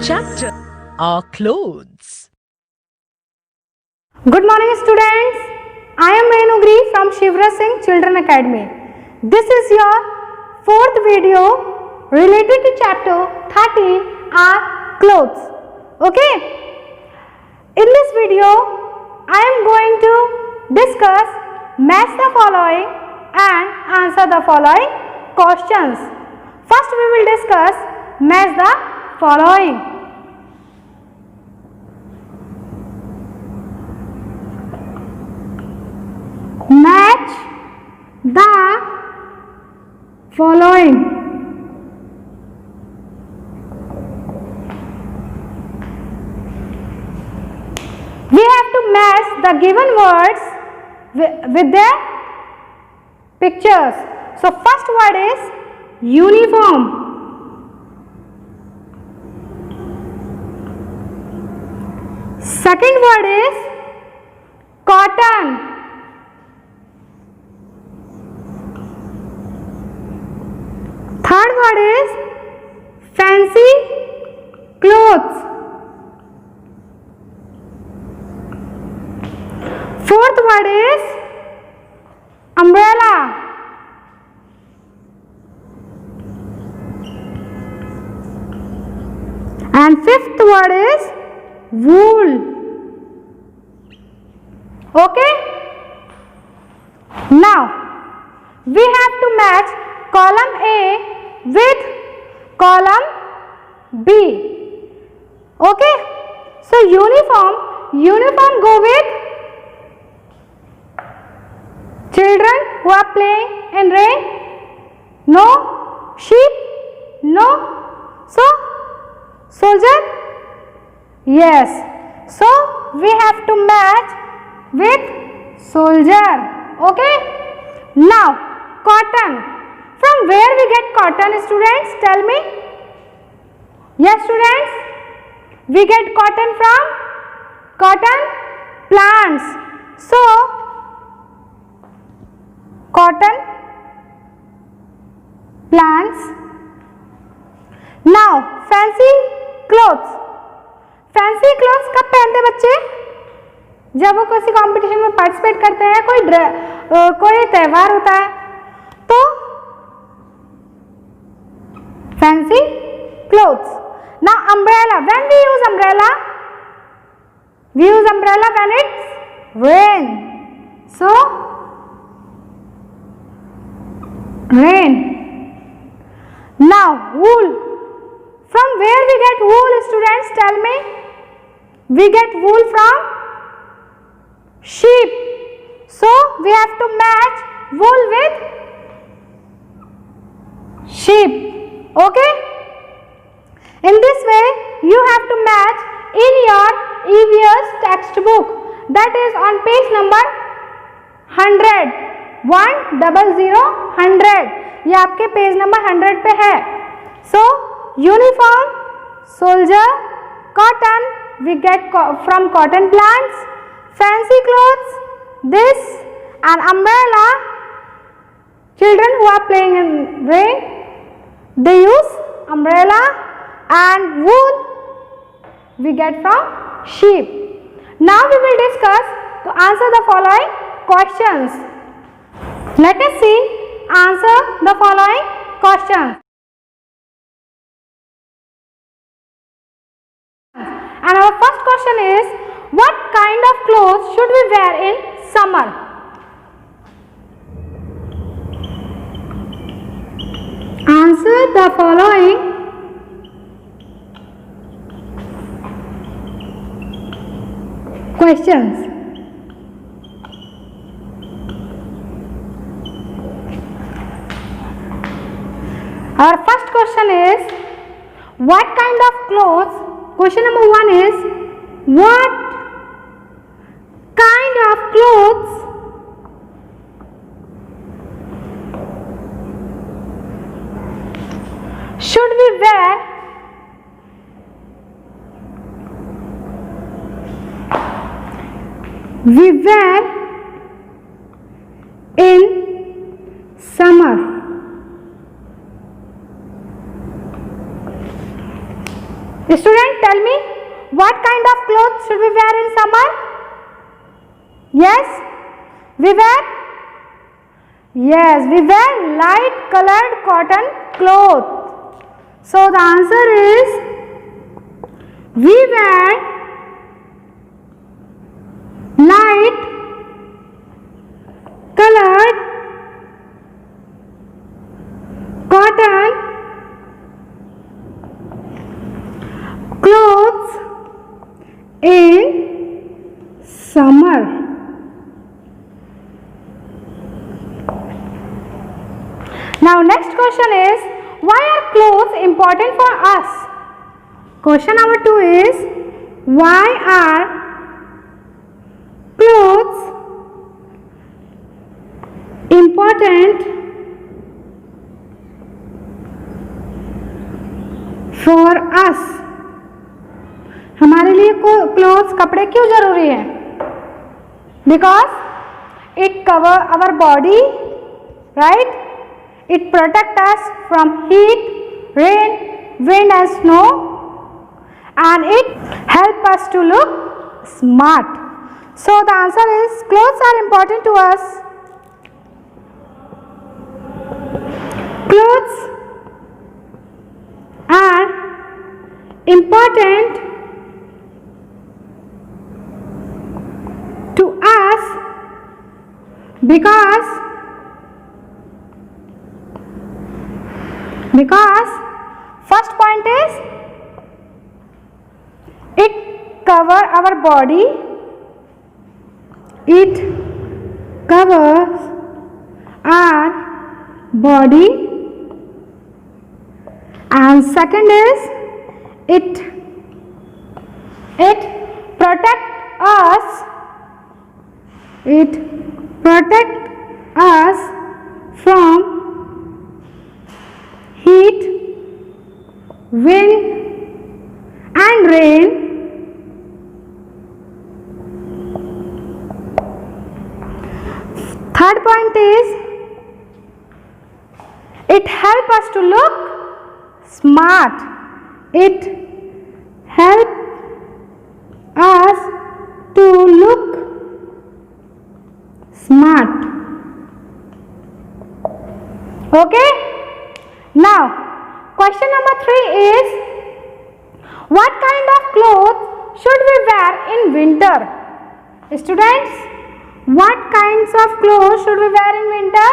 chapter are clothes. Good morning students. I am Renugri from Shivra Singh Children Academy. This is your fourth video related to chapter 13 are clothes. Okay. In this video I am going to discuss match the following and answer the following questions. First we will discuss match the following. Match the following. We have to match the given words with their pictures. So first word is uniform. Second word is cotton. Third word is fancy clothes. Fourth word is umbrella. And fifth word is wool. Okay? Now we have to match column A with column B. Okay? So uniform go with children who are playing in rain. No. Sheep. No. So soldier. Yes. So we have to match with soldier. Okay. Now cotton. From where we get cotton, students? Tell me. Yes, students. We get cotton from cotton plants. So cotton plants. Now fancy clothes. Fancy clothes कब पहनते बच्चे? जब वो किसी competition में participate करते हैं, कोई त्योहार होता है तो fancy clothes. Now umbrella. When we use umbrella? We use umbrella when it's rain. So rain. Now wool. From where we get wool, students? Tell me. We get wool from sheep. So we have to match wool with sheep. Okay? In this way you have to match in your EVS textbook, that is on page number 100. 100. ये आपके page number 100 पे है. So uniform, soldier, cotton we get from cotton plants, fancy clothes this, and umbrella children who are playing in rain they use umbrella, and wool we get from sheep. Now we will discuss to answer the following questions. Let us see answer the following questions. And our first question is, what kind of clothes should we wear in summer? Answer the following questions. Our first question is, what kind of clothes? Question number 1 is, what kind of clothes should we wear in summer? Student, tell me, what kind of clothes should we wear in summer? Yes, we wear light colored cotton cloth. So the answer is we wear light colored cotton clothes in summer. Now next question is, why are clothes important for us? Question number 2 is, why are clothes important for us? हमारे लिए clothes कपड़े क्यों जरूरी है? Because it cover our body, right? It protect us from heat, rain, wind and snow, and it help us to look smart. So the answer is clothes are important to us. Clothes are important to us because first point is it cover our body, it covers our body, and second is it protect us from heat, wind and rain, third point is it help us to look smart, it help us to look smart. Okay, now question number 3 is, what kind of clothes should we wear in winter? Students, what kinds of clothes should we wear in winter?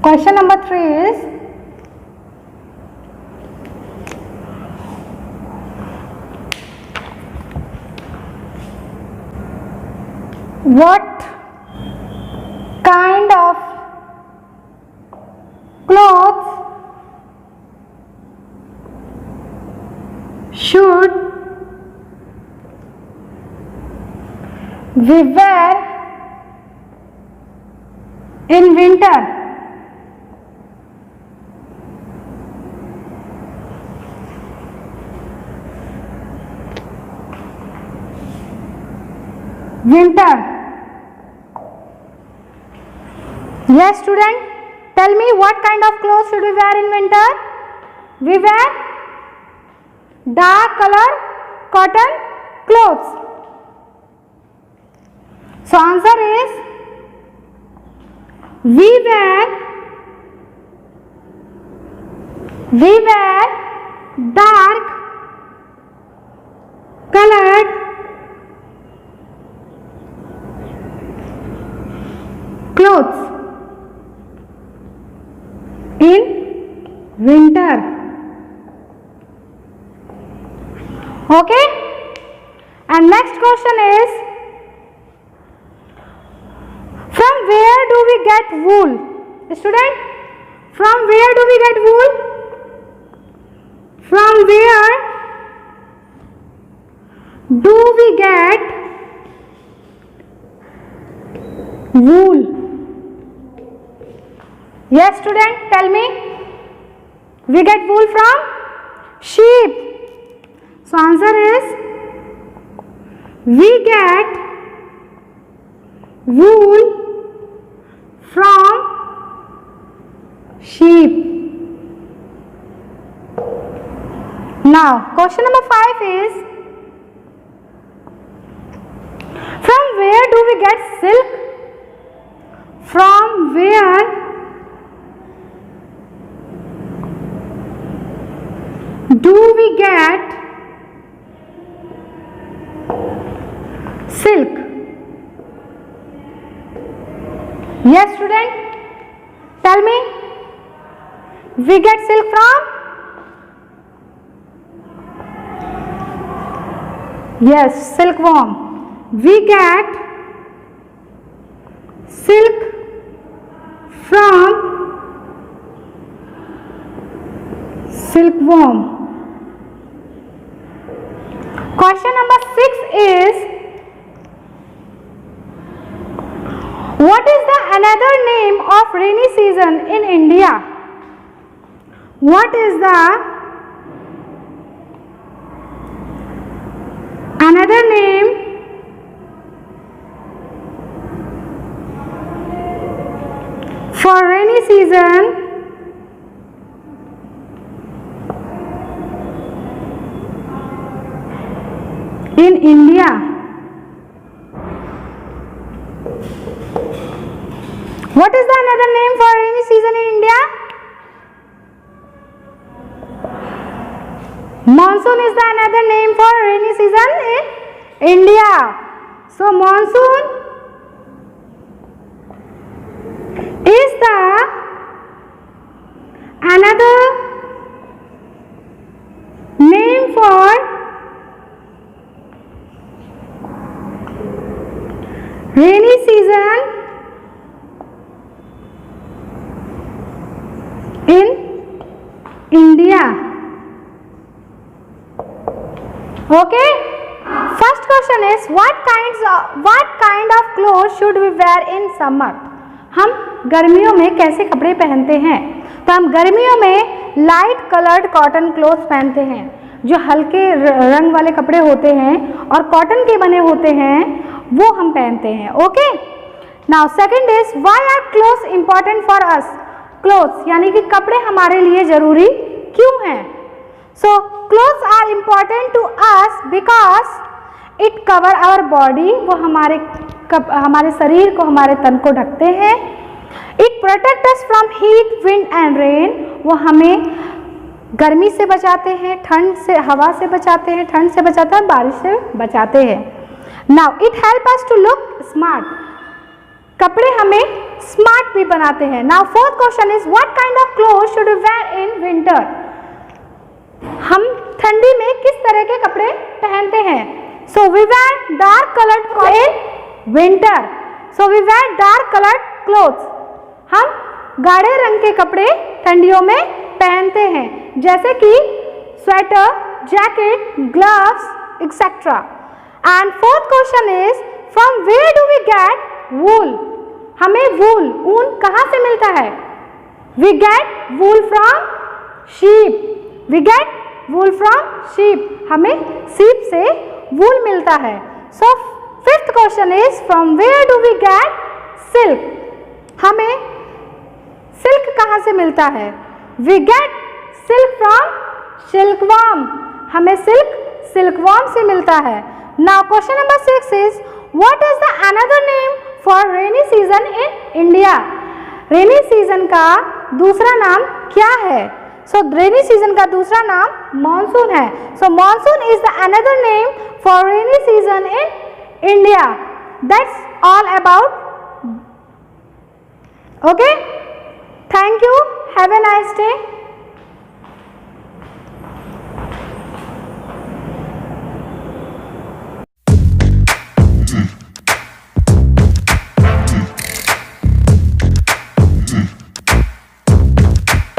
Question number 3 is, what kind of clothes should we wear in winter? Winter. Yes, student, tell me, what kind of clothes should we wear in winter? We wear dark color cotton clothes. So answer is we wear dark colored clothes in winter. Okay, and next question is, from where do we get wool? Student, from where do we get wool? From where do we get wool? Yes, student, tell me. We get wool from sheep. So answer is we get wool from sheep. Now question number 5 is, from where do we get silk? From where do we get silk? Yes, student, tell me. We get silk from? Yes, silkworm. We get silk from silkworm. Question number 6 is, what is the another name of rainy season in India? What is the another name for rainy season in India? What is the another name for rainy season in India? Monsoon is the another name for rainy season in India. So monsoon is the another name for rainy season in India. Okay. First question is, what kind of clothes should we wear in summer? हम गर्मियों में कैसे कपड़े पहनते हैं? तो हम गर्मियों में लाइट कलर्ड कॉटन क्लोथ्स पहनते हैं, जो हल्के रंग वाले कपड़े होते हैं और कॉटन के बने होते हैं, वो हम पहनते हैं. Okay. Now second is, why are clothes important for us? Clothes यानी कि कपड़े हमारे लिए जरूरी क्यों हैं? So clothes are important to us because it cover our body. वो हमारे शरीर को, हमारे तन को ढकते हैं. It protect us from heat, wind and rain. वो हमें गर्मी से बचाते हैं, ठंड से, हवा से बचाते हैं, ठंड से बचाते हैं, बारिश से बचाते हैं. Now it help us to look smart. कपड़े हमें स्मार्ट भी बनाते हैं. Now fourth question is, what kind of clothes should we wear in winter? हम ठंडी में किस तरह के कपड़े पहनते हैं? So we wear dark colored clothes in winter. So we wear dark colored clothes. हम गाढ़े रंग के कपड़े ठंडियों में पहनते हैं, जैसे कि sweater, jacket, gloves, etc. And fourth question is, from where do we get wool? हमें wool, ऊन कहाँ से मिलता है? We get wool from sheep. We get wool from sheep. हमें sheep से wool मिलता है. So fifth question is, from where do we get silk? हमें silk कहाँ से मिलता है? We get silk from silkworm. हमें silk silkworm से मिलता है. Now question number 6 is, what is the another name for rainy season in India? Rainy season का दूसरा नाम क्या है? So rainy season का दूसरा नाम मानसून है. So monsoon is the another name for rainy season in India. That's all about. Okay. Thank you. Have a nice day.